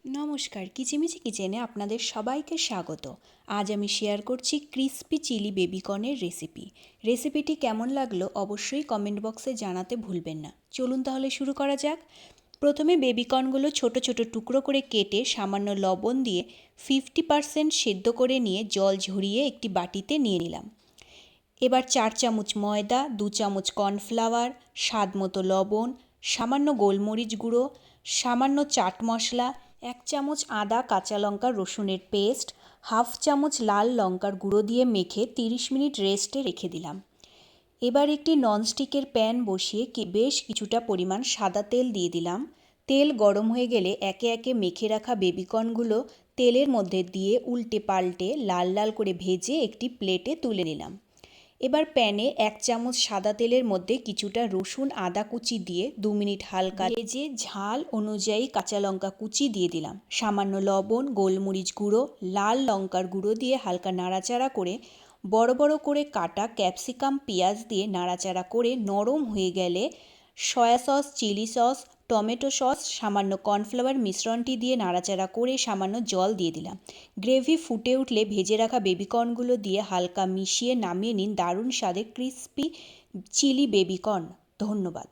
নমস্কার, কিচিমিচি কিচেনে আপনাদের সবাইকে স্বাগত। আজ আমি শেয়ার করছি ক্রিসপি চিলি বেবিকর্নের রেসিপিটি কেমন লাগলো অবশ্যই কমেন্ট বক্সে জানাতে ভুলবেন না। চলুন তাহলে শুরু করা যাক। প্রথমে বেবিকর্নগুলো ছোট ছোট টুকরো করে কেটে সামান্য লবণ দিয়ে 50% সেদ্ধ করে নিয়ে জল ঝরিয়ে একটি বাটিতে নিয়ে নিলাম। এবার 4 চামচ ময়দা, 2 চামচ কর্নফ্লাওয়ার, স্বাদ মতো লবণ, সামান্য গোলমরিচ গুঁড়ো, সামান্য চাট মশলা, 1 চামচ আদা কাঁচা লঙ্কা রসুনের পেস্ট, হাফ চামচ লাল লঙ্কার গুঁড়ো দিয়ে মেখে 30 মিনিট রেস্টে রেখে দিলাম। এবার একটি ননস্টিকের প্যান বসিয়ে বেশ কিছুটা পরিমাণ সাদা তেল দিয়ে দিলাম। তেল গরম হয়ে গেলে একে একে মেখে রাখা বেবিকর্নগুলো তেলের মধ্যে দিয়ে উল্টে পাল্টে লাল লাল করে ভেজে একটি প্লেটে তুলে নিলাম। এবার প্যানে 1 চামচ সাদা তেলের মধ্যে কিছুটা রসুন আদা কুচি দিয়ে 2 মিনিট হালকা ভেজে ঝাল অনুযায়ী কাঁচা লঙ্কা কুচি দিয়ে দিলাম। সামান্য লবণ, গোলমরিচ গুঁড়ো, লাল লঙ্কার গুঁড়ো দিয়ে হালকা নাড়াচাড়া করে বড় বড় করে কাটা ক্যাপসিকাম পেঁয়াজ দিয়ে নাড়াচাড়া করে নরম হয়ে গেলে soya sauce, chilli sauce, tomato sauce, সামান্য কর্নফ্লাওয়ার মিশ্রণটি দিয়ে নাড়াচাড়া করে সামান্য জল দিয়ে দিলাম। গ্রেভি ফুটে উঠলে ভেজে রাখা বেবিকর্নগুলো দিয়ে হালকা মিশিয়ে নামিয়ে নিন দারুণ স্বাদের ক্রিসপি চিলি বেবিকর্ন। ধন্যবাদ।